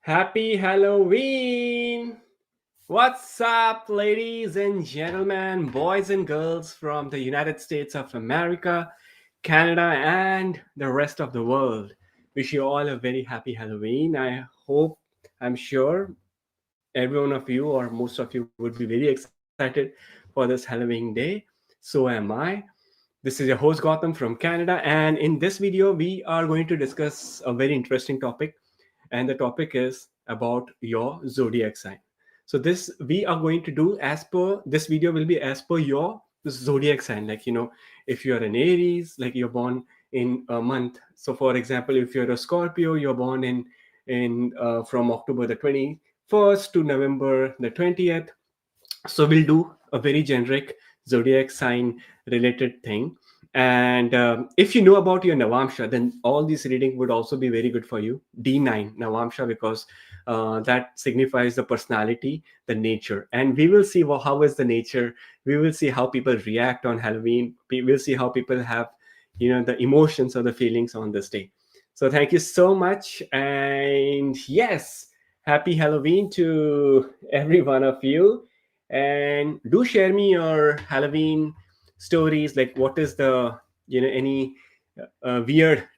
Happy Halloween! What's up, ladies and gentlemen, boys and girls from the United States of America, Canada, and the rest of the world? Wish you all a very happy Halloween. I'm sure every one of you or most of you would be very excited for this Halloween day. So am I. This is your host Gotham from Canada, and in this video, we are going to discuss a very interesting topic, and the topic is about your zodiac sign. So this we are going to do as per this video will be as per your zodiac sign. Like if you are an Aries, like you're born in a month. So for example, if you're a Scorpio, you're born in from October the 21st to November the 20th. So we'll do a very generic zodiac sign related thing. And if you know about your Navamsha, then all this reading would also be very good for you. D9 Navamsha, because that signifies the personality, the nature. And we will see how is the nature. We will see how people react on Halloween. We will see how people have, the emotions or the feelings on this day. So thank you so much. And yes, happy Halloween to every one of you. And do share me your Halloween stories, like what is the any weird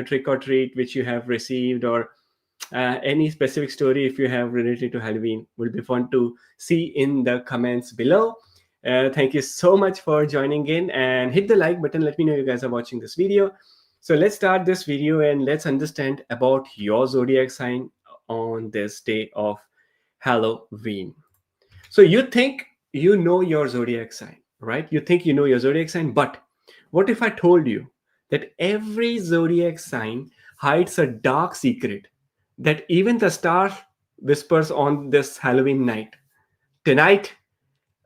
trick or treat which you have received, or any specific story if you have related to Halloween. Will be fun to see in the comments below. Thank you so much for joining in, and hit the like button. Let me know you guys are watching this video. So let's start this video and let's understand about your zodiac sign on this day of Halloween. So you think you know your zodiac sign, right? You think you know your zodiac sign, but what if I told you that every zodiac sign hides a dark secret that even the star whispers on this Halloween night? Tonight,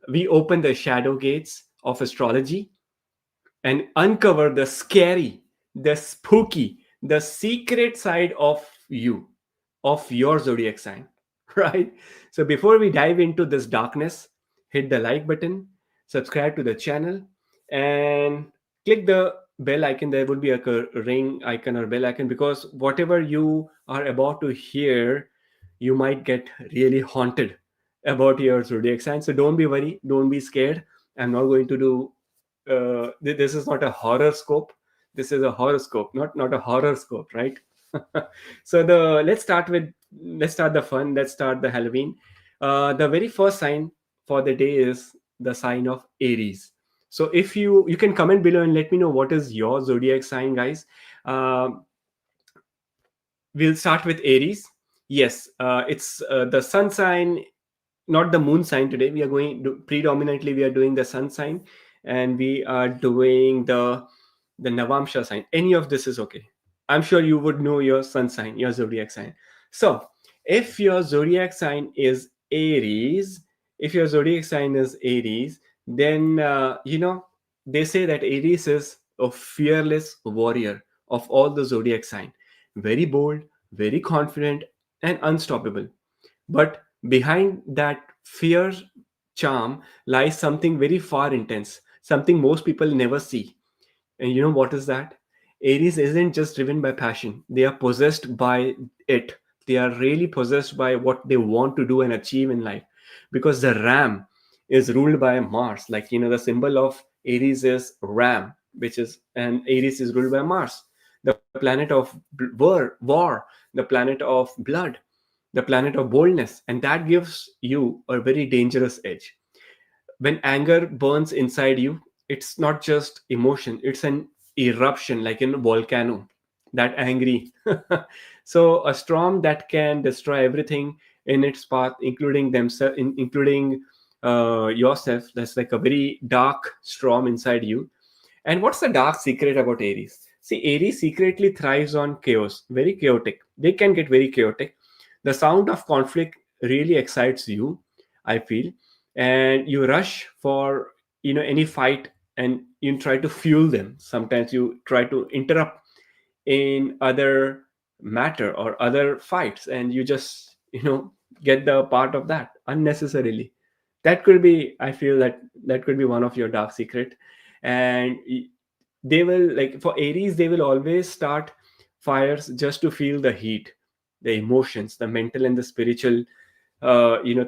we open the shadow gates of astrology and uncover the scary, the spooky, the secret side of you, of your zodiac sign, right? So before we dive into this darkness, hit the like button, subscribe to the channel, and click the bell icon. There will be a ring icon or bell icon, because whatever you are about to hear, you might get really haunted about your zodiac sign. So don't be worried, don't be scared. I'm not going to do this is not a horoscope. This is a horoscope, not a horoscope, right? So the let's start the fun. Let's start the Halloween. The very first sign for the day is the sign of Aries. So if you can comment below and let me know what is your zodiac sign, guys. Um we'll start with Aries. Yes, it's the sun sign, not the moon sign. Today we are predominantly we are doing the sun sign, and we are doing the Navamsha sign. Any of this is okay. I'm sure you would know your sun sign, your zodiac sign. So if your zodiac sign is Aries, if your zodiac sign is Aries, then they say that Aries is a fearless warrior of all the zodiac sign. Very bold, very confident, and unstoppable. But behind that fierce charm lies something very far intense, something most people never see. And you know what is that? Aries isn't just driven by passion, they are possessed by it. They are really possessed by what they want to do and achieve in life. Because the ram is ruled by Mars. Like, the symbol of Aries is ram, and Aries is ruled by Mars, the planet of war, the planet of blood, the planet of boldness. And that gives you a very dangerous edge. When anger burns inside you, it's not just emotion, it's an eruption, like in a volcano, that angry. So a storm that can destroy everything in its path, including themselves, including yourself. That's like a very dark storm inside you. And what's the dark secret about Aries? See, Aries secretly thrives on chaos, very chaotic. They can get very chaotic. The sound of conflict really excites you, I feel, and you rush for any fight, and you try to fuel them. Sometimes you try to interrupt in other matter or other fights, and you just get the part of that unnecessarily. That could be, I feel, that could be one of your dark secret. And they will, like, for Aries, they will always start fires just to feel the heat. the emotions, the mental and the spiritual,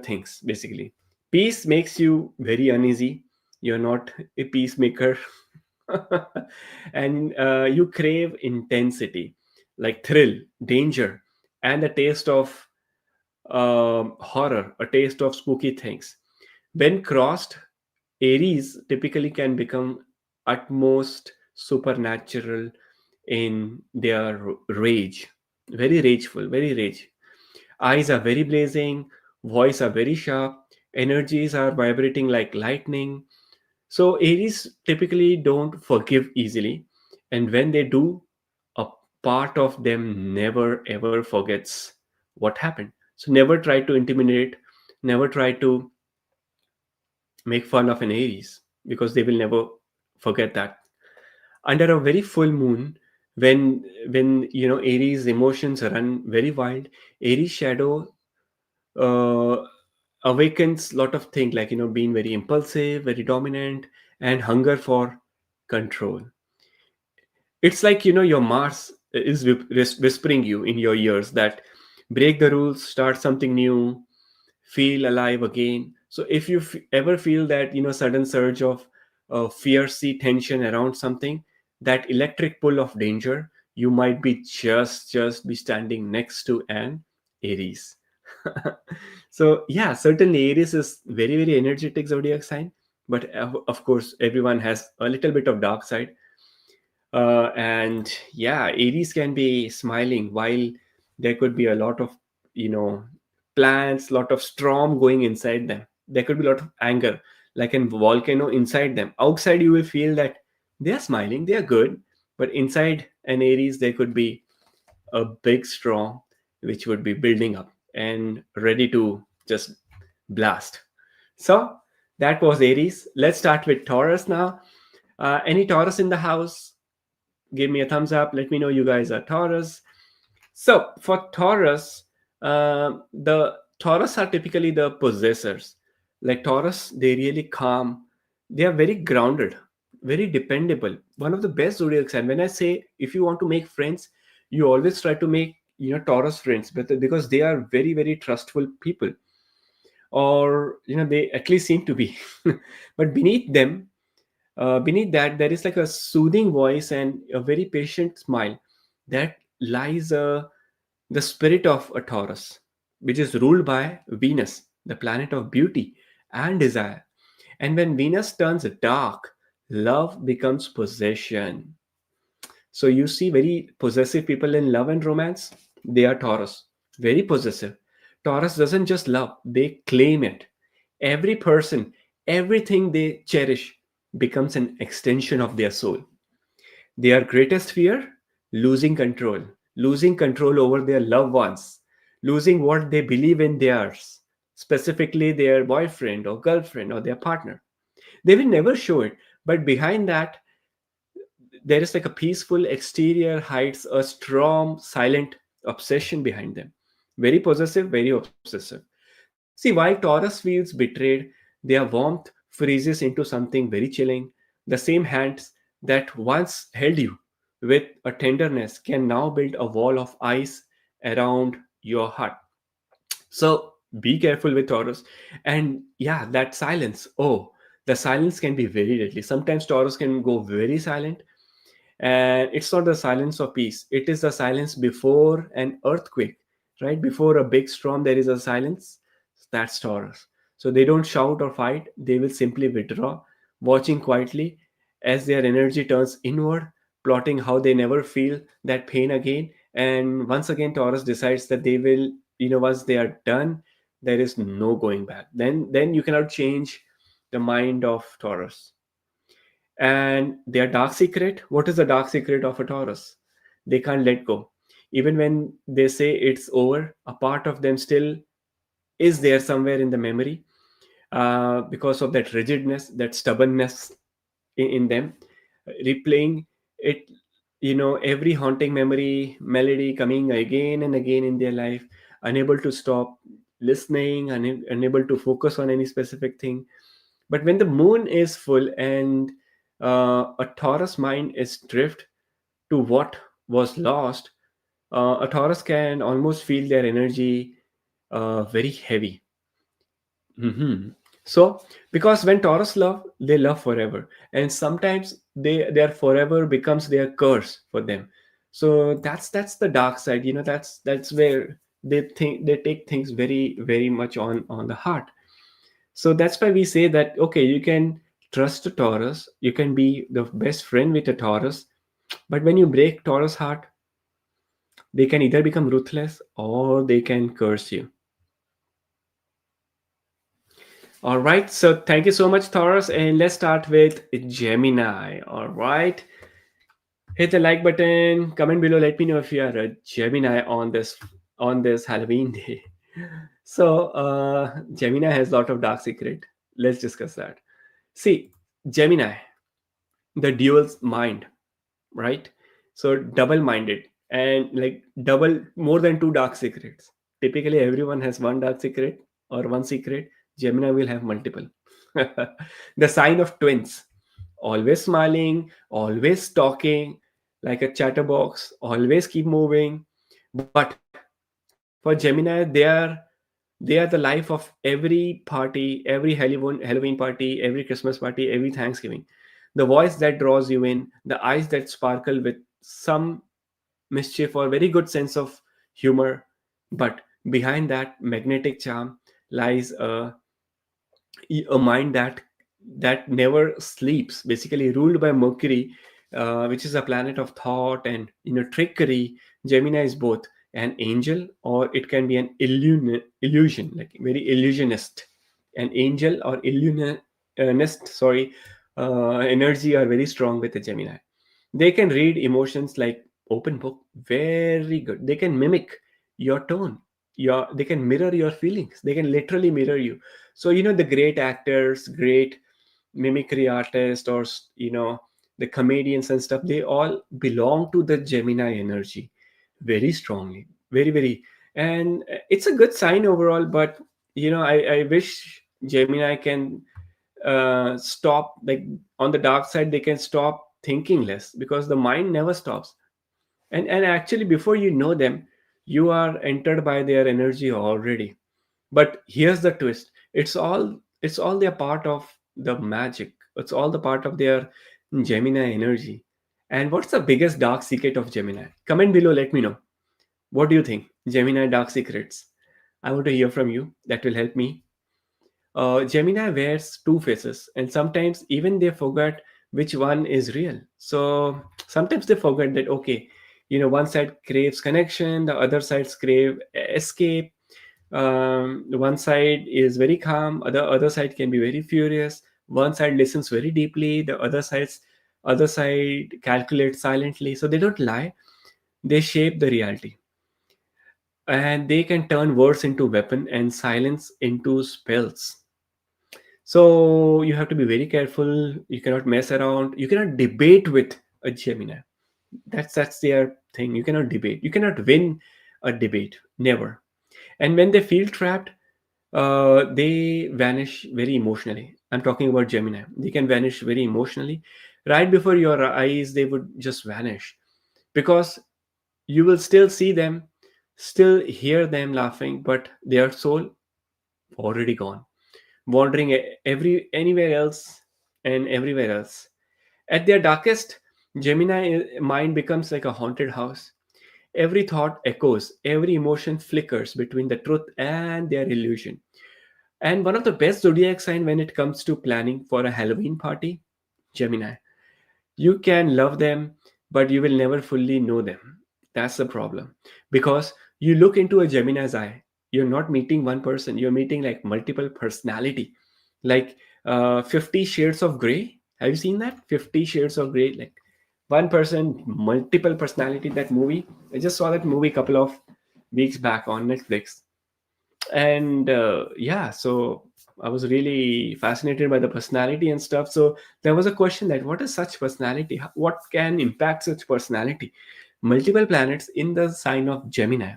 things basically. Peace makes you very uneasy. You're not a peacemaker. And you crave intensity, like thrill, danger, and the taste of horror, a taste of spooky things. When crossed, Aries typically can become utmost supernatural in their rage. Very rageful, very rage. Eyes are very blazing, voice are very sharp, energies are vibrating like lightning. So Aries typically don't forgive easily, and when they do, a part of them never ever forgets what happened. So never try to intimidate, never try to make fun of an Aries, because they will never forget that. Under a very full moon, when Aries emotions run very wild, Aries shadow uh, awakens lot of things, like being very impulsive, very dominant, and hunger for control. It's like your Mars is whispering you in your ears that break the rules, start something new, feel alive again. So if you ever feel that sudden surge of fierce tension around something, that electric pull of danger, you might be just be standing next to an Aries. So yeah, certainly Aries is very energetic zodiac sign, but of course everyone has a little bit of dark side. And yeah, Aries can be smiling while there could be a lot of you know plans, lot of storm going inside them. There could be a lot of anger, like a volcano inside them. Outside you will feel that they are smiling, they are good, but inside an Aries there could be a big storm which would be building up and ready to just blast. So that was Aries. Let's start with Taurus now. Any Taurus in the house? Give me a thumbs up. Let me know you guys are Taurus. So for Taurus, the Taurus are typically the possessors. Like Taurus, they really calm. They are very grounded, very dependable. One of the best zodiac sign. When I say if you want to make friends, you always try to make Taurus friends, but because they are very trustful people, or they at least seem to be. But beneath that, there is like a soothing voice and a very patient smile that lies the spirit of a Taurus, which is ruled by Venus, the planet of beauty and desire. And when Venus turns dark, love becomes possession. So you see very possessive people in love and romance, they are Taurus, very possessive. Taurus doesn't just love, they claim it. Every person, everything they cherish becomes an extension of their soul. Their greatest fear? Losing control over their loved ones, losing what they believe in theirs, specifically their boyfriend or girlfriend or their partner. They will never show it, but behind that, there is like a peaceful exterior hides a strong, silent obsession behind them. Very possessive, very obsessive. See, why Taurus feels betrayed, their warmth freezes into something very chilling. The same hands that once held you with a tenderness can now build a wall of ice around your heart. So be careful with Taurus. And yeah, that silence. Oh, the silence can be very deadly. Sometimes Taurus can go very silent, and it's not the silence of peace, it is the silence before an earthquake, right? Before a big storm there is a silence. That's Taurus. So they don't shout or fight, they will simply withdraw, watching quietly as their energy turns inward, plotting how they never feel that pain again. And once again Taurus decides that they will, once they are done, there is no going back. Then you cannot change the mind of Taurus. And their dark secret, what is the dark secret of a Taurus? They can't let go. Even when they say it's over, a part of them still is there somewhere in the memory, because of that rigidness, that stubbornness in them, replaying it, every haunting memory melody coming again and again in their life, unable to stop listening, unable to focus on any specific thing. But when the moon is full and a Taurus mind is drift to what was lost, A Taurus can almost feel their energy very heavy. Mhm. So, because when Taurus love, they love forever, and sometimes their forever becomes their curse for them. So that's the dark side. That's where they take things very much on the heart. So that's why we say that okay, you can trust a Taurus, you can be the best friend with a Taurus, but when you break Taurus heart, they can either become ruthless or they can curse you. All right, so thank you so much, Taurus, and let's start with Gemini. All right, hit the like button, comment below, let me know if you are a Gemini on this Halloween day. So, Gemini has a lot of dark secret. Let's discuss that. See, Gemini, the dual mind, right? So double-minded and like double more than two dark secrets. Typically, everyone has one dark secret or one secret. Gemini will have multiple. The sign of twins, always smiling, always talking like a chatterbox, always keep moving. But for Gemini, they are the life of every party, every Halloween party, every Christmas party, every Thanksgiving. The voice that draws you in, the eyes that sparkle with some mischief or very good sense of humor. But behind that magnetic charm lies a mind that never sleeps, basically ruled by Mercury, which is a planet of thought and trickery. Gemini is both an angel or it can be an illusion, like very illusionist. An angel or illusionist, sorry, energy are very strong with the Gemini. They can read emotions like open book, very good. They can mimic your tone, they can mirror your feelings, they can literally mirror you. So the great actors, great mimicry artists, or the comedians and stuff, they all belong to the Gemini energy very strongly, very. And it's a good sign overall, but I wish Gemini can stop, like, on the dark side they can stop thinking less, because the mind never stops. And actually, before you know them, you are entered by their energy already. But here's the twist: it's all their part of the magic. It's all the part of their Gemini energy. And what's the biggest dark secret of Gemini? Comment below, let me know. What do you think? Gemini dark secrets. I want to hear from you. That will help me. Gemini wears two faces, and sometimes even they forget which one is real. So sometimes they forget that, okay, one side craves connection, the other side crave escape. One side is very calm, the other side can be very furious. One side listens very deeply, the other side calculates silently. So they don't lie; they shape the reality, and they can turn words into weapon and silence into spells. So you have to be very careful. You cannot mess around. You cannot debate with a Gemini. That's their thing. You cannot debate. You cannot win a debate. Never. And when they feel trapped, they vanish very emotionally. I'm talking about Gemini. They can vanish very emotionally. Right before your eyes, they would just vanish, because you will still see them, still hear them laughing, but their soul already gone, wandering anywhere else and everywhere else. At their darkest, Gemini mind becomes like a haunted house. Every thought echoes, every emotion flickers between the truth and their illusion. And one of the best zodiac sign when it comes to planning for a Halloween party, Gemini. You can love them, but you will never fully know them. That's the problem. Because you look into a Gemini's eye, you're not meeting one person, you're meeting like multiple personality. Like 50 Shades of Grey. Have you seen that? 50 Shades of Grey. Like one person, multiple personality, that movie. I just saw that movie a couple of weeks back on Netflix. And yeah, so I was really fascinated by the personality and stuff. So there was a question that what is such personality, what can impact such personality. Multiple planets in the sign of Gemini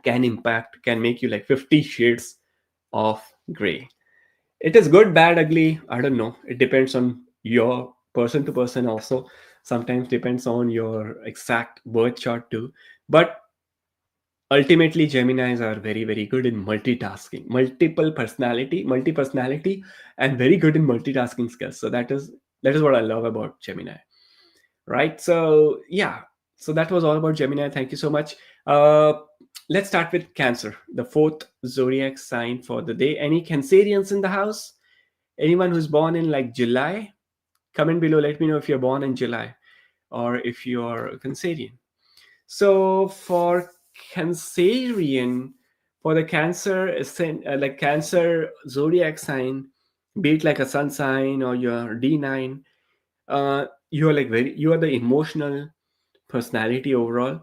can make you like 50 shades of gray. It is good, bad, ugly, I don't know, it depends on your person to person also. Sometimes depends on your exact birth chart too. But ultimately, Geminis are very, very good in multitasking, multi personality, and very good in multitasking skills. So that is what I love about Gemini, right? So yeah, so that was all about Gemini. Thank you so much. uh let's start with Cancer, the fourth zodiac sign for the day. Any Cancerians in the house? Anyone who's born in like July? Comment below, let me know if you're born in July or if you're a Cancerian. So for Cancerian, for the like Cancer zodiac sign, be it like a sun sign or your D9, you are like you are the emotional personality overall.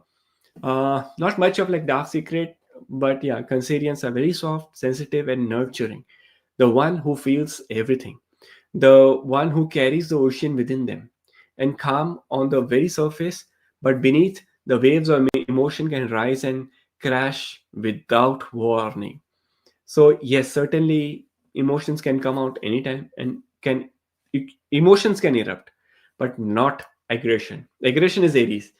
Not much of like dark secret, but yeah, Cancerians are very soft, sensitive, and nurturing. The one who feels everything, the one who carries the ocean within them, and calm on the very surface, but beneath the waves of emotion can rise and crash without warning. So yes, certainly emotions can come out anytime, and emotions can erupt, but not aggression. Aggression is Aries.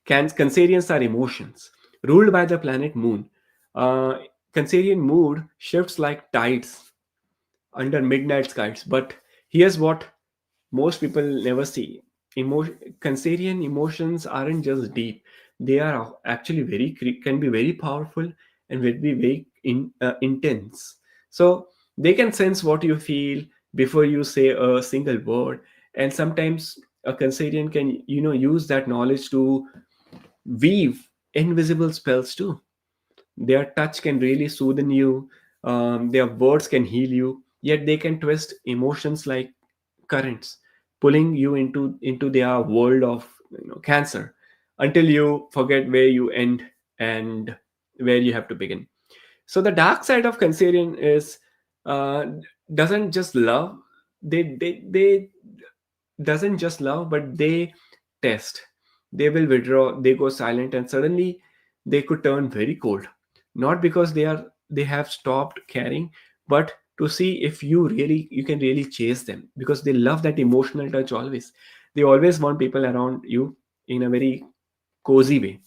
Cancerians are emotions ruled by the planet Moon. Uh, Cancerian mood shifts like tides under midnight skies. But here's what most people never see. Cancerian emotions aren't just deep; they are actually can be very powerful and will be very intense. So they can sense what you feel before you say a single word, and sometimes a Cancerian can use that knowledge to weave invisible spells too. Their touch can really soothe you. Their words can heal you. Yet they can twist emotions like currents, pulling you into their world of Cancer, until you forget where you end and where you have to begin. So the dark side of Cancerian is uh, doesn't just love. They doesn't just love, but they test. They will withdraw, they go silent, and suddenly they could turn very cold. Not because they have stopped caring, but to see if you can really chase them, because they love that emotional touch always. They always want people around you in a very cozy way.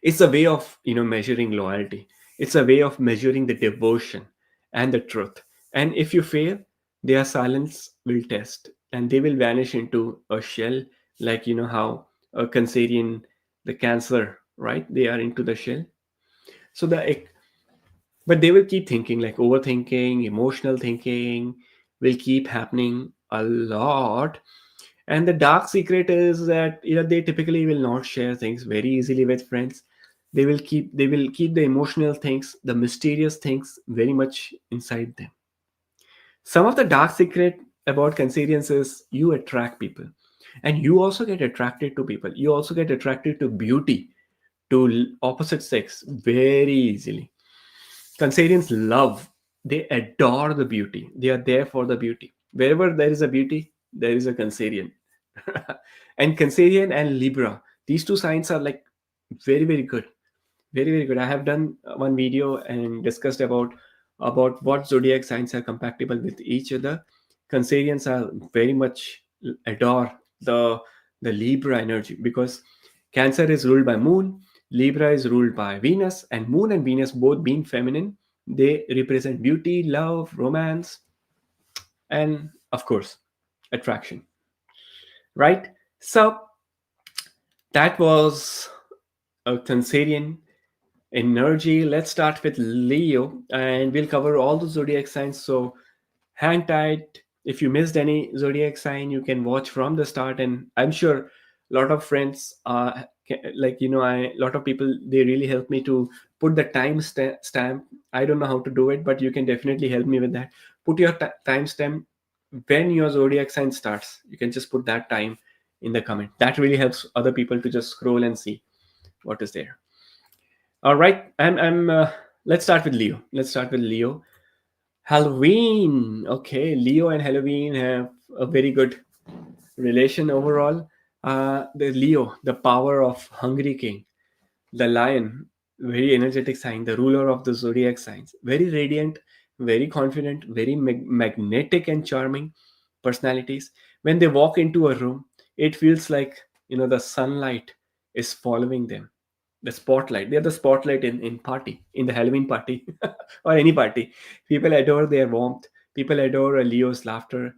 It's a way of measuring loyalty. It's a way of measuring the devotion and the truth. And if you fail, their silence will test, and they will vanish into a shell, like how a Cancerian, the Cancer, right, they are into the shell. So but they will keep thinking, like overthinking, emotional thinking will keep happening a lot. And the dark secret is that they typically will not share things very easily with friends. They will keep the emotional things, the mysterious things, very much inside them. Some of the dark secret about Cancerians is you attract people, and you also get attracted to people. You also get attracted to beauty, to opposite sex very easily. Cancerians love, they adore the beauty. They are there for the beauty. Wherever there is a beauty, there is a Cancerian. And Cancerian and Libra, these two signs are like very, very good. Very, very good. I have done one video and discussed about what zodiac signs are compatible with each other. Cancerians are very much adore the the Libra energy, because Cancer is ruled by Moon, Libra is ruled by Venus, and Moon and Venus both being feminine, they represent beauty, love, romance, and of course, attraction. Right? So that was a Cancerian energy. Let's start with Leo, and we'll cover all the zodiac signs. So hang tight. If you missed any zodiac sign, you can watch from the start. And I'm sure a lot of friends, like a lot of people, they really help me to put the stamp. I don't know how to do it, but you can definitely help me with that. Put your time stamp when your zodiac sign starts. You can just put that time in the comment. That really helps other people to just scroll and see what is there. All right, I'm. Let's start with Leo. Let's start with Leo. Halloween. Okay, Leo and Halloween have a very good relation overall. The Leo, the power of Hungry King, the lion, very energetic sign, the ruler of the zodiac signs, very radiant, very confident, very magnetic and charming personalities. When they walk into a room, it feels like the sunlight is following them. the spotlight. They're the spotlight in party, in the Halloween party or any party. People adore their warmth. People adore a Leo's laughter.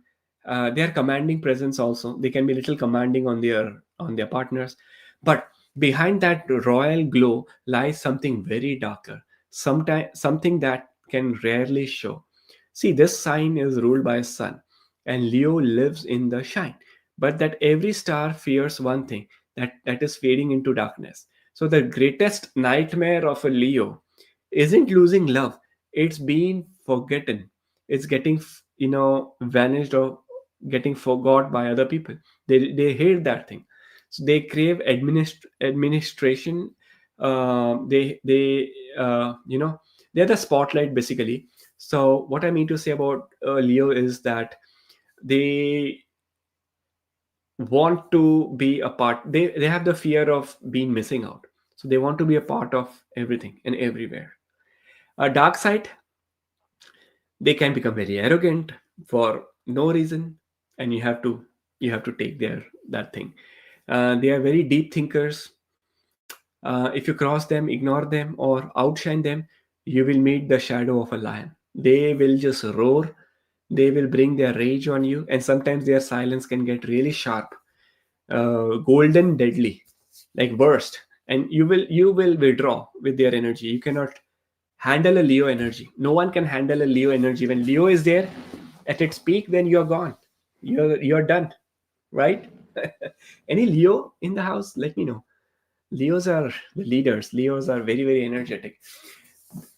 They are commanding presence also. They can be little commanding on their partners, but behind that royal glow lies something very darker. Sometimes something that can rarely show. See, this sign is ruled by a sun, and Leo lives in the shine. But that every star fears one thing, that is fading into darkness. So the greatest nightmare of a Leo isn't losing love; it's being forgotten. It's getting vanished or getting forgot by other people. They hate that thing, so they crave administration. They they're the spotlight basically. So what I mean to say about Leo is that they want to be a part. They have the fear of being missing out, so they want to be a part of everything and everywhere. A dark side, they can become very arrogant for no reason, and you have to take that thing. They are very deep thinkers. If you cross them, ignore them, or outshine them, you will meet the shadow of a lion. They will just roar. They will bring their rage on you, and sometimes their silence can get really sharp, golden, deadly, like burst, and you will withdraw with their energy. You cannot handle a Leo energy. No one can handle a Leo energy. When Leo is there at its peak, then you're gone. You're done, right? Any Leo in the house? Let me know. Leos are the leaders. Leos are very, very energetic.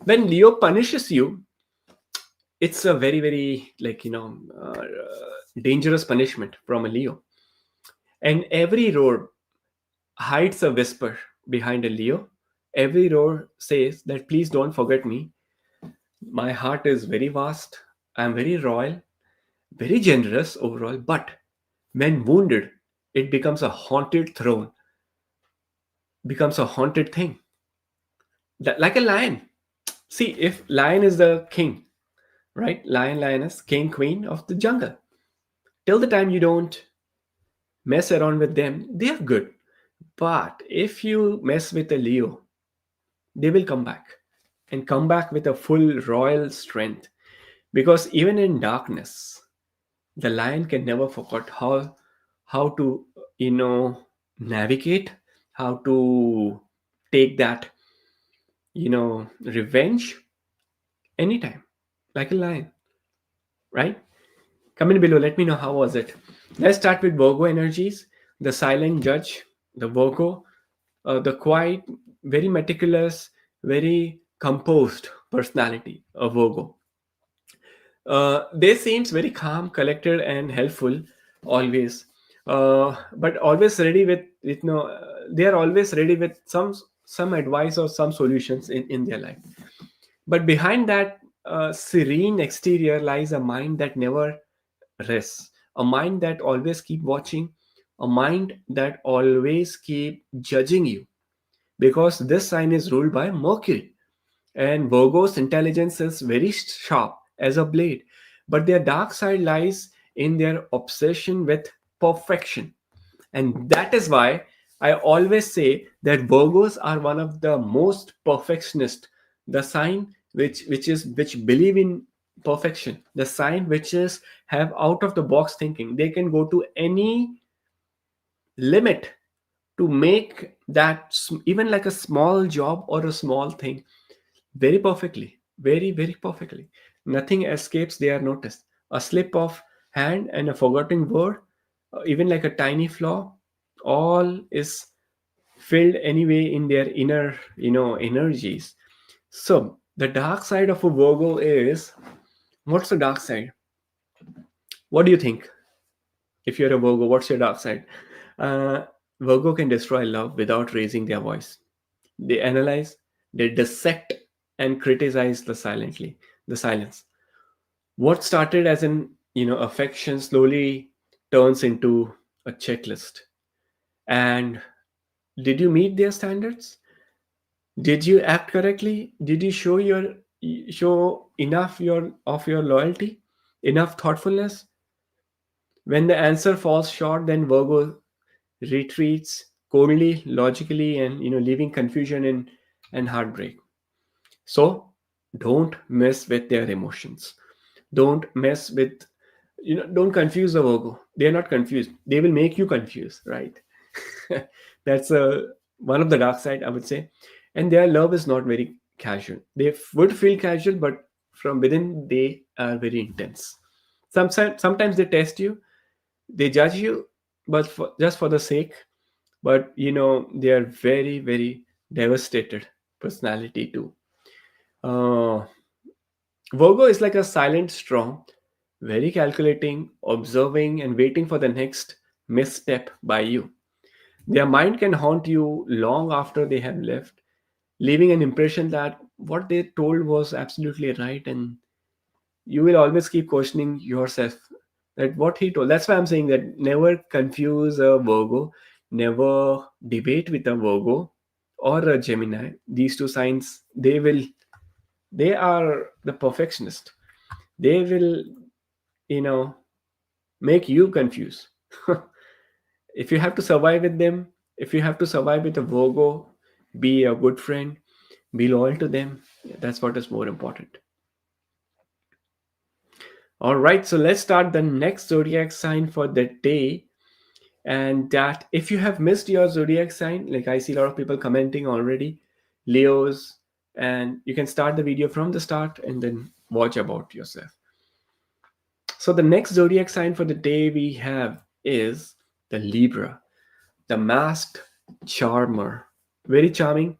When Leo punishes you, it's a very, very dangerous punishment from a Leo. And every roar hides a whisper behind a Leo. Every roar says that please don't forget me. My heart is very vast. I'm very royal, very generous overall. But when wounded, it becomes a haunted throne, becomes a haunted thing. Like a lion. See, if lion is the king, right? Lion, lioness, king, queen of the jungle. Till the time you don't mess around with them, they are good. But if you mess with a Leo, they will come back and come back with a full royal strength. Because even in darkness, the lion can never forget how to navigate, how to take that revenge anytime, like a lion, right? Comment below, let me know how was it. Let's start with Virgo energies. The silent judge, the Virgo, the quiet, very meticulous, very composed personality of Virgo. They seems very calm, collected, and helpful always. But always ready with no. They are always ready with some advice or some solutions in their life. But behind that serene exterior lies a mind that never rests, a mind that always keep watching, a mind that always keep judging you, because this sign is ruled by Mercury, and Virgo's intelligence is very sharp as a blade, but their dark side lies in their obsession with perfection. And that is why I always say that Virgos are one of the most perfectionist, the sign which believe in perfection, the sign which is have out of the box thinking. They can go to any limit to make that even like a small job or a small thing very perfectly, very, very perfectly. Nothing escapes their notice. A slip of hand and a forgotten word, even like a tiny flaw, all is filled anyway in their inner, energies. So the dark side of a Virgo is, what's the dark side? What do you think? If you're a Virgo, what's your dark side? Uh, Virgo can destroy love without raising their voice. They analyze, they dissect, and criticize the silence. What started as an affection slowly turns into a checklist. And did you meet their standards? Did you act correctly? Did you show enough your loyalty, enough thoughtfulness? When the answer falls short, then Virgo retreats, coldly, logically, and leaving confusion and heartbreak. So don't mess with their emotions. Don't mess with, don't confuse the Virgo. They're not confused. They will make you confused, right? That's one of the dark side, I would say. And their love is not very casual. They would feel casual, but from within they are very intense. Sometimes they test you, they judge you, but just for the sake. But they are very, very devastated personality too. uh, Virgo is like a silent storm, very calculating, observing, and waiting for the next misstep by you. Their mind can haunt you long after they have left, leaving an impression that what they told was absolutely right, and you will always keep questioning yourself that what he told. That's why I'm saying that never confuse a Virgo, never debate with a Virgo or a Gemini. These two signs, they are the perfectionist. They will, you know, make you confused. If you have to survive with them, if you have to survive with a Virgo, be a good friend, be loyal to them. That's what is more important. All right, so let's start the next zodiac sign for the day. And that, if you have missed your zodiac sign, like I see a lot of people commenting already, Leos, and you can start the video from the start and then watch about yourself. So the next zodiac sign for the day we have is the Libra, the masked charmer. Very charming,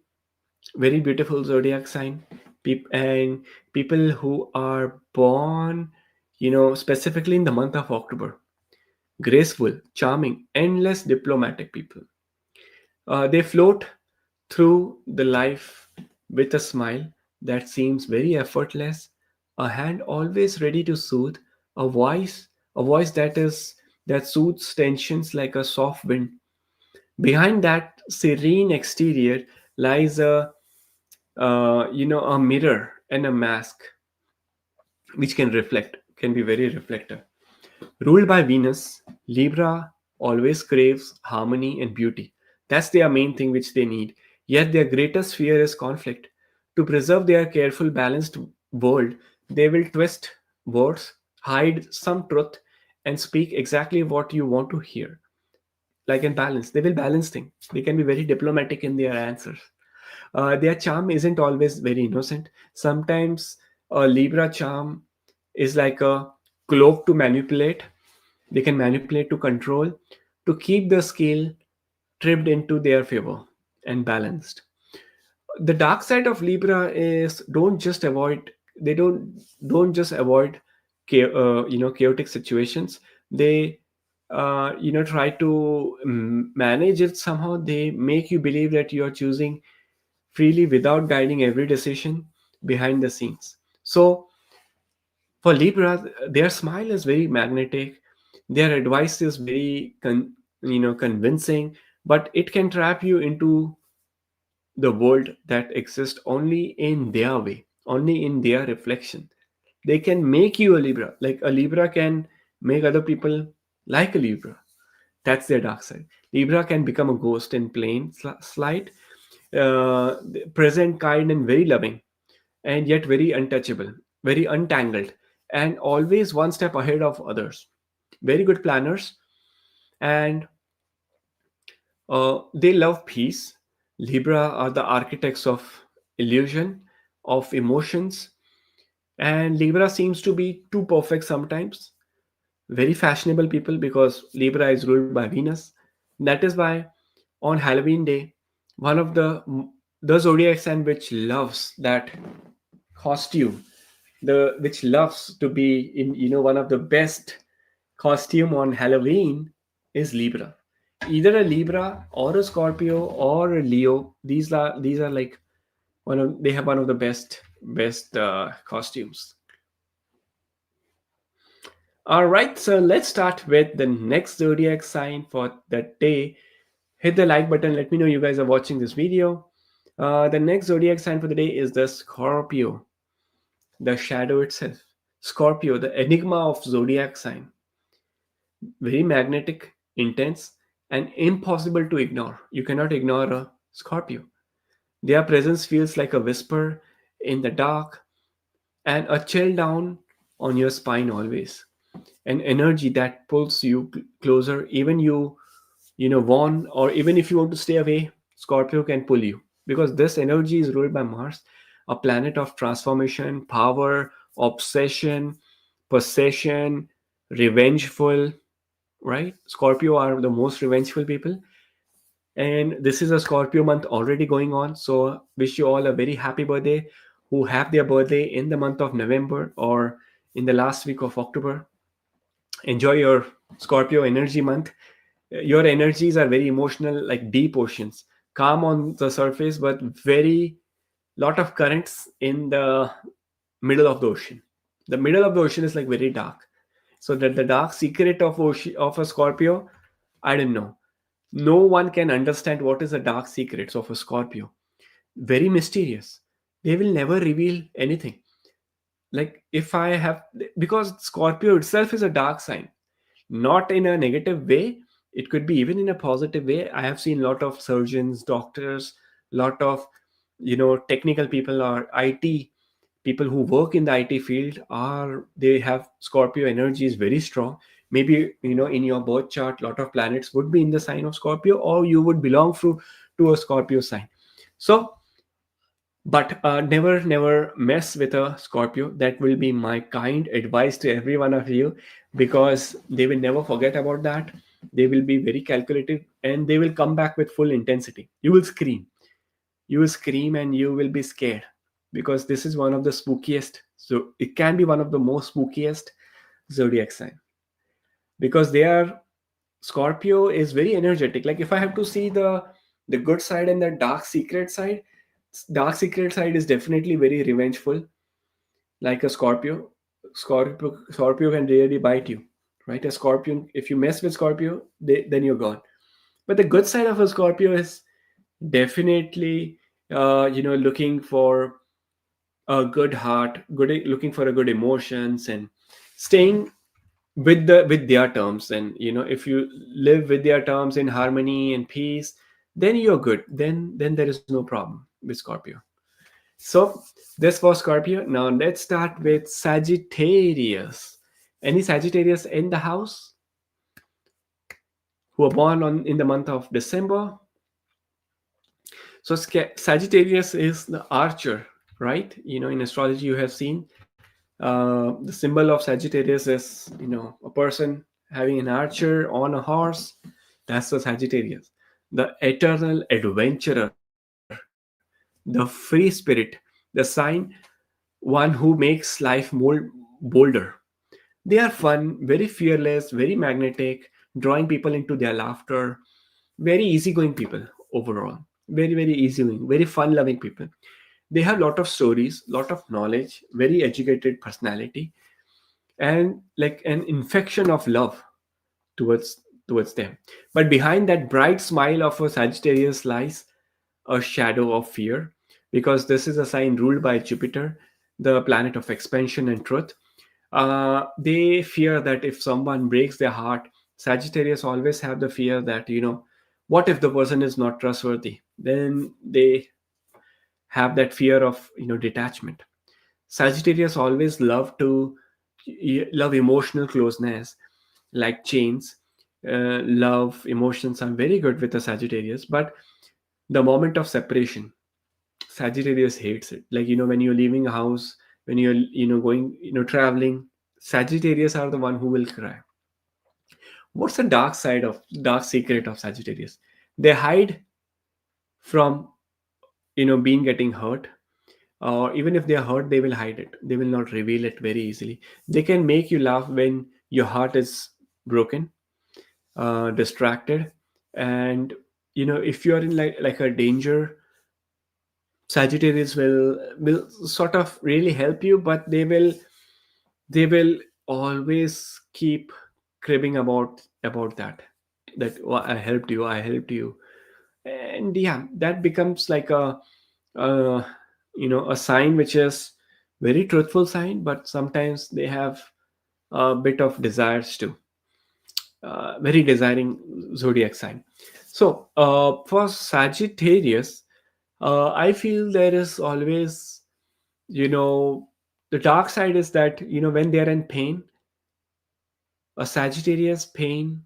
very beautiful zodiac sign. And people who are born, specifically in the month of October, graceful, charming, endless diplomatic people. They float through the life with a smile that seems very effortless, a hand always ready to soothe, a voice that soothes tensions like a soft wind. Behind that serene exterior lies a mirror and a mask which can be very reflective. Ruled by Venus, Libra always craves harmony and beauty. That's their main thing which they need. Yet their greatest fear is conflict. To preserve their careful, balanced world, they will twist words, hide some truth, and speak exactly what you want to hear. Like in balance, they will balance things. They can be very diplomatic in their answers. Their charm isn't always very innocent. Sometimes a Libra charm is like a cloak to manipulate. They can manipulate to control, to keep the scale tripped into their favor and balanced. The dark side of Libra is they don't just avoid chaotic situations. They try to manage it somehow. They make you believe that you are choosing freely without guiding every decision behind the scenes. So for Libra, their smile is very magnetic. Their advice is very convincing, but it can trap you into the world that exists only in their way, only in their reflection. They can make you a Libra. Like a Libra can make other people like a Libra. That's their dark side. Libra can become a ghost in plain slight, uh, present, kind, and very loving, and yet very untouchable, very untangled, and always one step ahead of others. Very good planners, and they love peace. Libra are the architects of illusion, of emotions, and Libra seems to be too perfect sometimes. Very fashionable people because Libra is ruled by Venus. That is why on Halloween day, one of the zodiac sign which loves that costume, the which loves to be in one of the best costume on Halloween is Libra. Either a Libra or a Scorpio or a Leo. These are like they have one of the best costumes. All right, so let's start with the next zodiac sign for that day. Hit the like button. Let me know you guys are watching this video. The next zodiac sign for the day is the Scorpio, the shadow itself. Scorpio, the enigma of zodiac sign. Very magnetic, intense, and impossible to ignore. You cannot ignore a Scorpio. Their presence feels like a whisper in the dark and a chill down on your spine always. An energy that pulls you closer, even you want, or even if you want to stay away, Scorpio can pull you, because this energy is ruled by Mars, a planet of transformation, power, obsession, possession, revengeful, right? Scorpio are the most revengeful people. And this is a Scorpio month already going on, so wish you all a very happy birthday who have their birthday in the month of November or in the last week of October. Enjoy your Scorpio energy month. Your energies are very emotional, like deep oceans, calm on the surface but very lot of currents in the middle of the ocean. The middle of the ocean is like very dark. So that the dark secret of ocean, of a Scorpio, I don't know. No one can understand what is the dark secrets of a Scorpio. Very mysterious. They will never reveal anything. Like if I have, because Scorpio itself is a dark sign, not in a negative way. It could be even in a positive way. I have seen a lot of surgeons, doctors, lot of technical people or IT people who work in the IT field, are they have Scorpio energy is very strong. Maybe in your birth chart, lot of planets would be in the sign of Scorpio, or you would belong to a Scorpio sign. So, but never mess with a Scorpio. That will be my kind advice to every one of you, because they will never forget about that. They will be very calculative and they will come back with full intensity. You will scream and you will be scared, because this is one of the spookiest, so it can be one of the most spookiest zodiac sign, because they are, Scorpio is very energetic. Like if I have to see the good side and the dark secret side is definitely very revengeful. Like a Scorpio can really bite you, right? A Scorpion, if you mess with Scorpio, then you're gone. But the good side of a Scorpio is definitely looking for a good heart, looking for a good emotions, and staying with their terms. And if you live with their terms in harmony and peace, then you're good. Then there is no problem with Scorpio. So this was Scorpio. Now let's start with Sagittarius. Any Sagittarius in the house who are born on in the month of December? So Sagittarius is the archer, right? In astrology, you have seen the symbol of Sagittarius is a person having an archer on a horse. That's the Sagittarius, the eternal adventurer, the free spirit, the sign, one who makes life more bolder. They are fun, very fearless, very magnetic, drawing people into their laughter. Very easygoing people overall. Very easygoing, very fun-loving people. They have lot of stories, lot of knowledge, very educated personality, and like an infection of love towards towards them. But behind that bright smile of a Sagittarius lies a shadow of fear, because this is a sign ruled by Jupiter, the planet of expansion and truth. They fear that if someone breaks their heart, Sagittarius always have the fear that what if the person is not trustworthy? Then they have that fear of detachment. Sagittarius always love emotional closeness, like chains. Love emotions are very good with the Sagittarius, but the moment of separation, Sagittarius hates it. Like when you're leaving a house, when you're going traveling, Sagittarius are the one who will cry. What's the dark secret of Sagittarius? They hide from being getting hurt, or even if they are hurt, they will hide it. They will not reveal it very easily. They can make you laugh when your heart is broken, distracted, and if you are in like a danger, Sagittarius will sort of really help you, but they will always keep cribbing about that, "Oh, I helped you," and yeah, that becomes like a a sign which is very truthful sign, but sometimes they have a bit of desires too. very desiring zodiac sign. So for Sagittarius, I feel there is always, you know, the dark side is that, when they are in pain, a Sagittarius pain,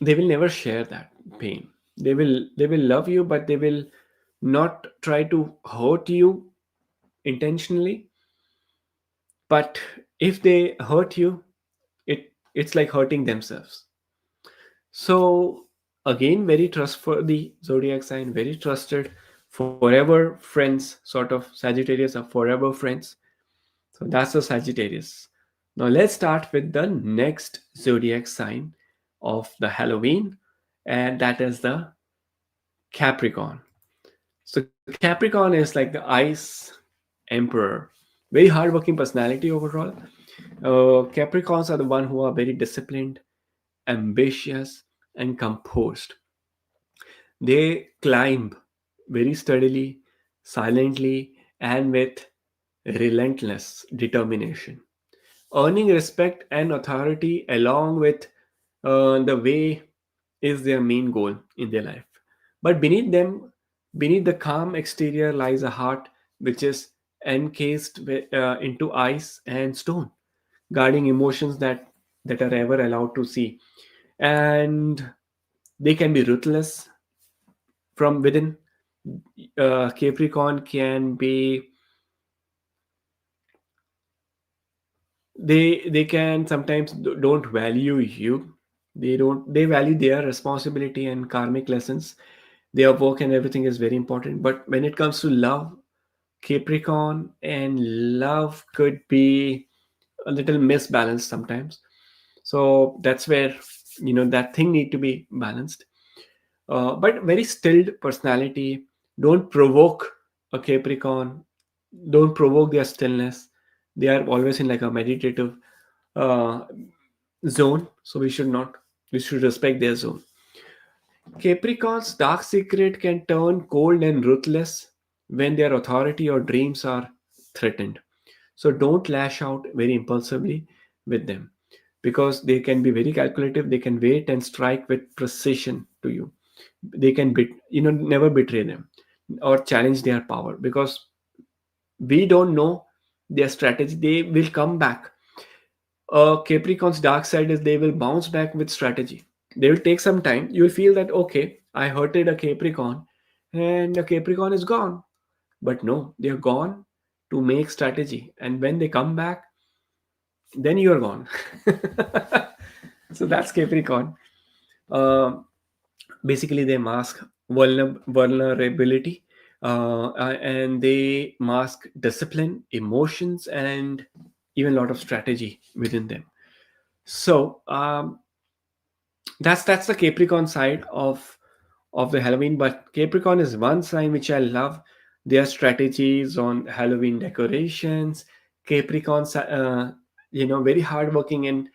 they will never share that pain. They will love you, but they will not try to hurt you intentionally. But if they hurt you, it's like hurting themselves. So again, very trustworthy zodiac sign, very trusted, forever friends. Sort of Sagittarius are forever friends. So that's the Sagittarius. Now let's start with the next zodiac sign of the Halloween, and that is the Capricorn. So Capricorn is like the ice emperor, very hardworking personality overall. Capricorns are the one who are very disciplined, ambitious, and composed. They climb very steadily, silently, and with relentless determination, earning respect and authority along with the way is their main goal in their life. But beneath them, beneath the calm exterior, lies a heart which is encased into ice and stone, guarding emotions that are ever allowed to see. And they can be ruthless from within. Capricorn can be, they can sometimes don't value you. They value their responsibility and karmic lessons. Their work and everything is very important, but when it comes to love, Capricorn and love could be a little misbalanced sometimes. So that's where, that thing need to be balanced. But very stilled personality. Don't provoke a Capricorn. Don't provoke their stillness. They are always in like a meditative uh, zone. So we should not. We should respect their zone. Capricorn's dark secret can turn cold and ruthless when their authority or dreams are threatened. So don't lash out very impulsively with them, because they can be very calculative. They can wait and strike with precision to you. They can never betray them or challenge their power, because we don't know their strategy. They will come back. Capricorn's dark side is they will bounce back with strategy. They will take some time. You will feel that, okay, I hurted a Capricorn and the Capricorn is gone. But no, they are gone to make strategy. And when they come back, then you are gone. So that's Capricorn. Uh, Basically, they mask vulnerability, and they mask discipline, emotions, and even a lot of strategy within them. So that's the Capricorn side of the Halloween. But Capricorn is one sign which I love. Their strategies on Halloween decorations. Capricorns, very hardworking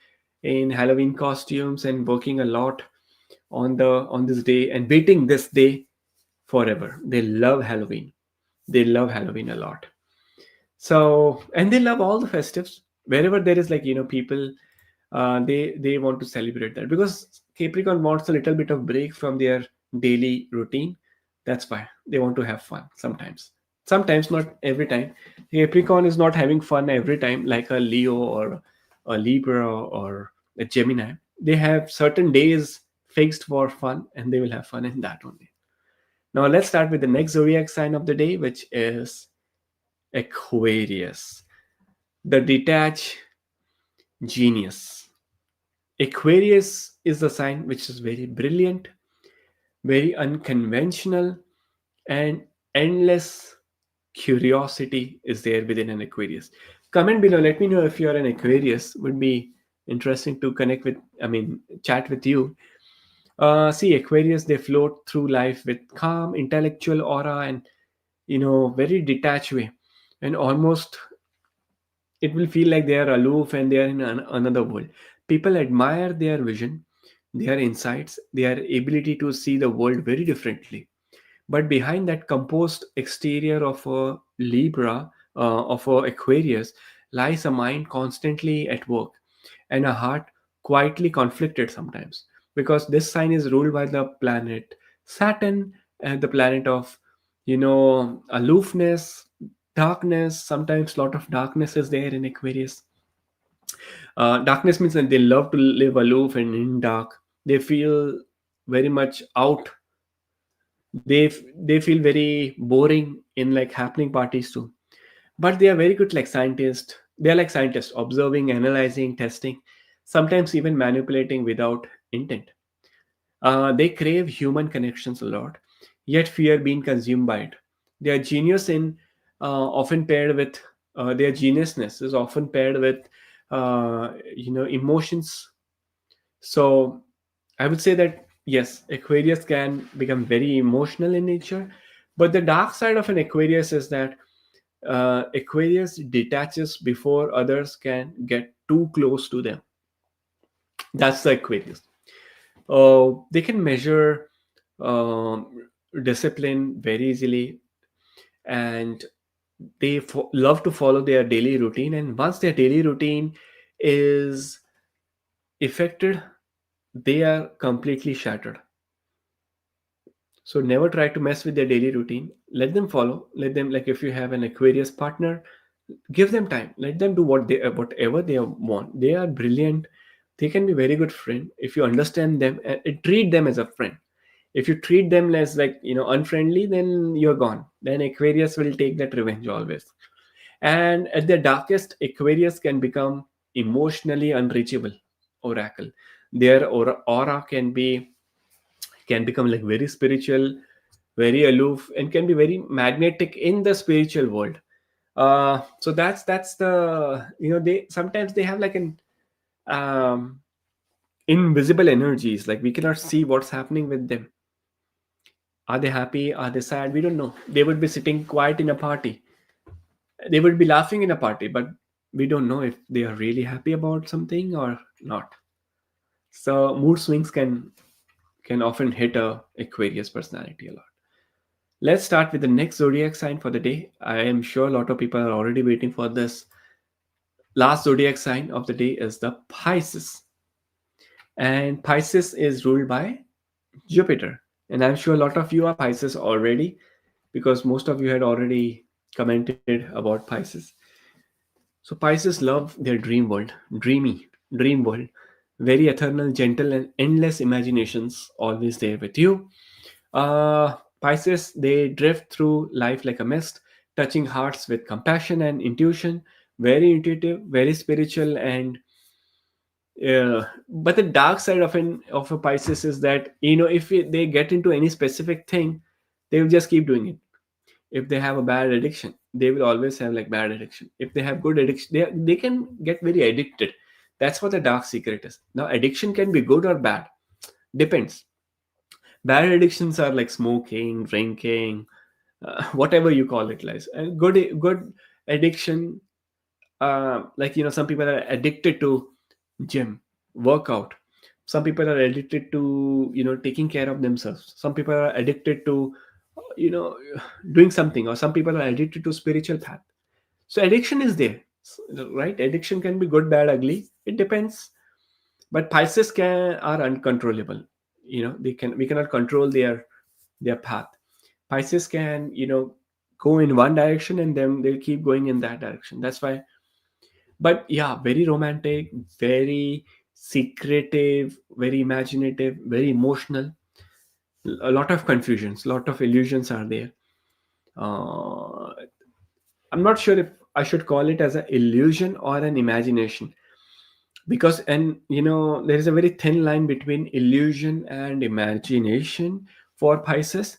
in Halloween costumes and working a lot on this day and waiting this day forever. They love Halloween. They love Halloween a lot. So, and they love all the festives. Wherever there is like, people, they want to celebrate that, because Capricorn wants a little bit of break from their daily routine. That's why they want to have fun sometimes. Sometimes, not every time. Capricorn is not having fun every time, like a Leo or a Libra or a Gemini. They have certain days fixed for fun, and they will have fun in that only. Now let's start with the next zodiac sign of the day, which is Aquarius, the detached genius. Aquarius is the sign which is very brilliant, very unconventional, and endless curiosity is there within an Aquarius. Comment below, let me know if you're an Aquarius. Would be interesting to connect with, chat with you. See, Aquarius, they float through life with calm, intellectual aura and, very detached way. And almost it will feel like they are aloof and they are in another world. People admire their vision, their insights, their ability to see the world very differently. But behind that composed exterior of a Libra, of a Aquarius, lies a mind constantly at work and a heart quietly conflicted sometimes, because this sign is ruled by the planet Saturn, and the planet of, aloofness, darkness. Sometimes lot of darkness is there in Aquarius. Darkness means that they love to live aloof and in dark. They feel very much out. They feel very boring in like happening parties too. But they are very good like scientists. They are like scientists, observing, analyzing, testing, sometimes even manipulating without intent. They crave human connections a lot, yet fear being consumed by it. Their genius in often paired with their geniusness is often paired with emotions. So I would say that yes, Aquarius can become very emotional in nature, but the dark side of an Aquarius is that Aquarius detaches before others can get too close to them. That's the Aquarius. They can measure um, discipline very easily, and they love to follow their daily routine. And once their daily routine is affected, they are completely shattered. So never try to mess with their daily routine. Let them follow. Let them, like if you have an Aquarius partner, give them time. Let them do whatever they want. They are brilliant. They can be very good friend if you understand them and treat them as a friend. If you treat them as like unfriendly, then you're gone. Then Aquarius will take that revenge always. And at their darkest, Aquarius can become emotionally unreachable oracle. Their aura can become like very spiritual, very aloof, and can be very magnetic in the spiritual world. So that's the they sometimes they have like an um invisible energies, like we cannot see what's happening with them. Are they happy, are they sad? We don't know. They would be sitting quiet in a party, they would be laughing in a party, but we don't know if they are really happy about something or not. So mood swings can often hit a Aquarius personality a lot. Let's start with the next zodiac sign for the day. I am sure a lot of people are already waiting for this. Last zodiac sign of the day is the Pisces. And Pisces is ruled by Jupiter. And I'm sure a lot of you are Pisces already, because most of you had already commented about Pisces. So Pisces love their dream world, dreamy, dream world, very eternal, gentle, and endless imaginations always there with you. Pisces, they drift through life like a mist, touching hearts with compassion and intuition, very intuitive, very spiritual, and but the dark side of a Pisces is that if they get into any specific thing, they will just keep doing it. If they have a bad addiction, they will always have like bad addiction. If they have good addiction, they can get very addicted. That's what the dark secret is. Now addiction can be good or bad, depends. Bad addictions are like smoking, drinking, whatever you call it, like. And good addiction, like some people are addicted to gym, workout. Some people are addicted to taking care of themselves. Some people are addicted to you know doing something, or some people are addicted to spiritual path. So addiction is there, right? Addiction can be good, bad, ugly, it depends. But Pisces are uncontrollable. We cannot control their path. Pisces can go in one direction, and then they'll keep going in that direction. That's why. But yeah, very romantic, very secretive, very imaginative, very emotional. A lot of confusions, a lot of illusions are there. uh, I'm not sure if I should call it as an illusion or an imagination, because and there is a very thin line between illusion and imagination for Pisces,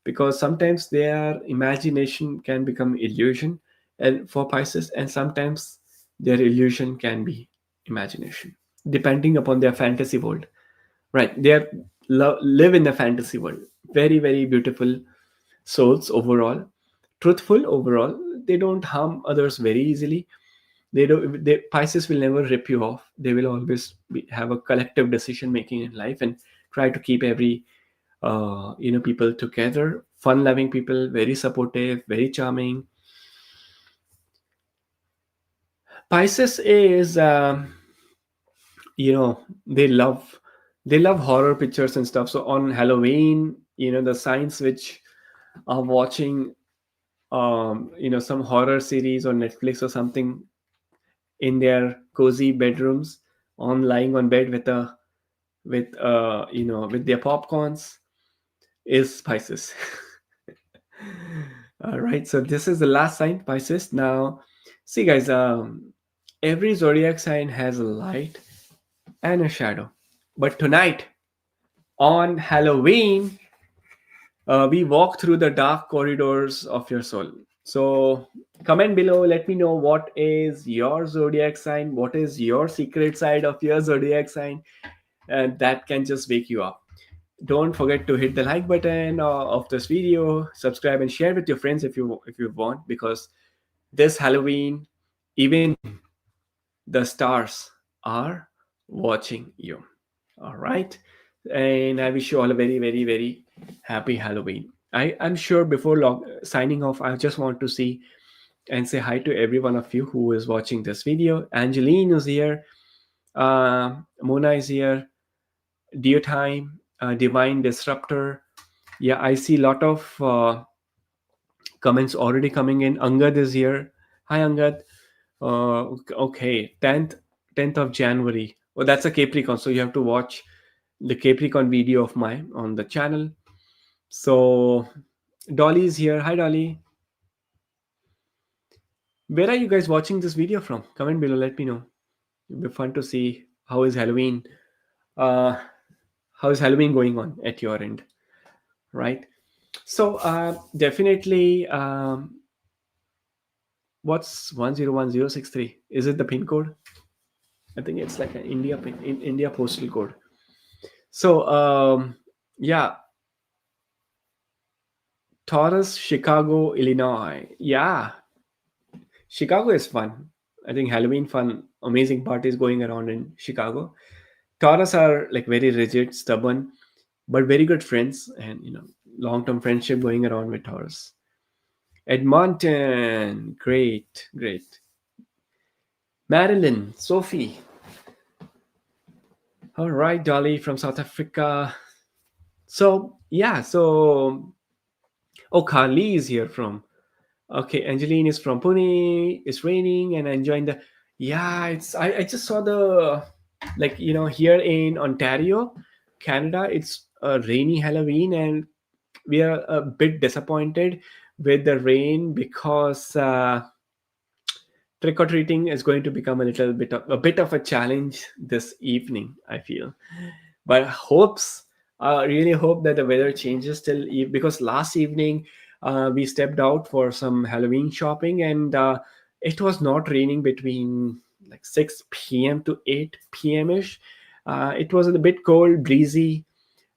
because sometimes their imagination can become illusion and for Pisces, and sometimes their illusion can be imagination, depending upon their fantasy world. Right? They live in the fantasy world. Very, very beautiful souls overall, truthful overall. They don't harm others very easily. Pisces will never rip you off. They will always have a collective decision making in life and try to keep every people together. Fun loving people, very supportive, very charming. Pisces is they love horror pictures and stuff. So on Halloween, the signs which are watching some horror series on Netflix or something in their cozy bedrooms, on lying on bed with their popcorns, is Pisces. All right, so this is the last sign, Pisces. Now, see, guys, every zodiac sign has a light and a shadow. But tonight, on Halloween, we walk through the dark corridors of your soul. So, comment below, let me know what is your zodiac sign, what is your secret side of your zodiac sign, and that can just wake you up. Don't forget to hit the like button of this video, subscribe and share with your friends if you want, because this Halloween, even the stars are watching you. All right, and I wish you all a very very very happy Halloween. I'm sure before signing off, I just want to see and say hi to every one of you who is watching this video. Angeline is here, Mona is here, Dear Time, Divine Disruptor. Yeah, I see a lot of comments already coming in. Angad is here. Hi, Angad. Okay, 10th of January. Oh, that's a Capricorn. So you have to watch the Capricorn video of mine on the channel. So Dolly is here. Hi, Dolly. Where are you guys watching this video from? Comment below. Let me know. It'll be fun to see how is Halloween. Uh, how is Halloween going on at your end, right? So definitely, what's 101063? Is it the pin code? I think it's like an India pin, in India postal code. So yeah, Taurus, Chicago, Illinois. Yeah, Chicago is fun. I think Halloween fun, amazing parties going around in Chicago. Taurus are like very rigid, stubborn, but very good friends, and long-term friendship going around with Taurus. Edmonton, great, great. Marilyn, Sophie. All right, Dolly from South Africa. So yeah, so oh, Carly is here from. Okay, Angeline is from Pune. It's raining and enjoying the. Yeah, I just saw the, like, here in Ontario, Canada. It's a rainy Halloween, and we are a bit disappointed with the rain, because trick or treating is going to become a bit of a challenge this evening, I feel. But really hope that the weather changes because last evening we stepped out for some Halloween shopping, and it was not raining between like 6 p.m. to 8 p.m. ish. It was a bit cold, breezy,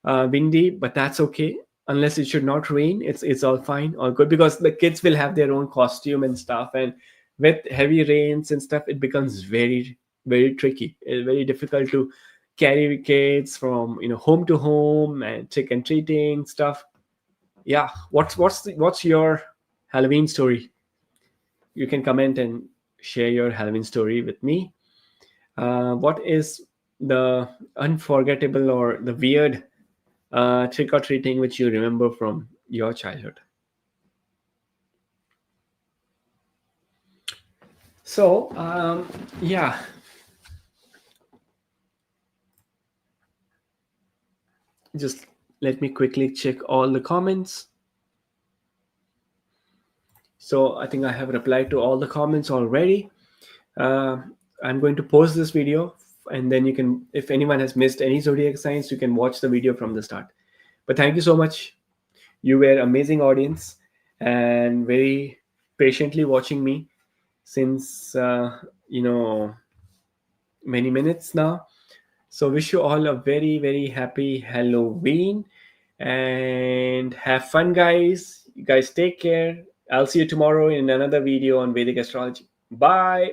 windy, but that's okay. Unless it should not rain, it's all fine, all good, because the kids will have their own costume and stuff, and with heavy rains and stuff, it becomes very very tricky. It's very difficult to carry kids from home to home and trick and treating stuff. Yeah, what's your Halloween story? You can comment and share your Halloween story with me. What is the unforgettable or the weird trick or treating which you remember from your childhood? So, yeah, just let me quickly check all the comments. So, I think I have replied to all the comments already. Uh, I'm going to post this video, and then you can, if anyone has missed any zodiac signs, you can watch the video from the start. But thank you so much. You were amazing audience and very patiently watching me since many minutes now. So wish you all a very very happy Halloween and have fun, guys. You guys take care. I'll see you tomorrow in another video on Vedic astrology. Bye.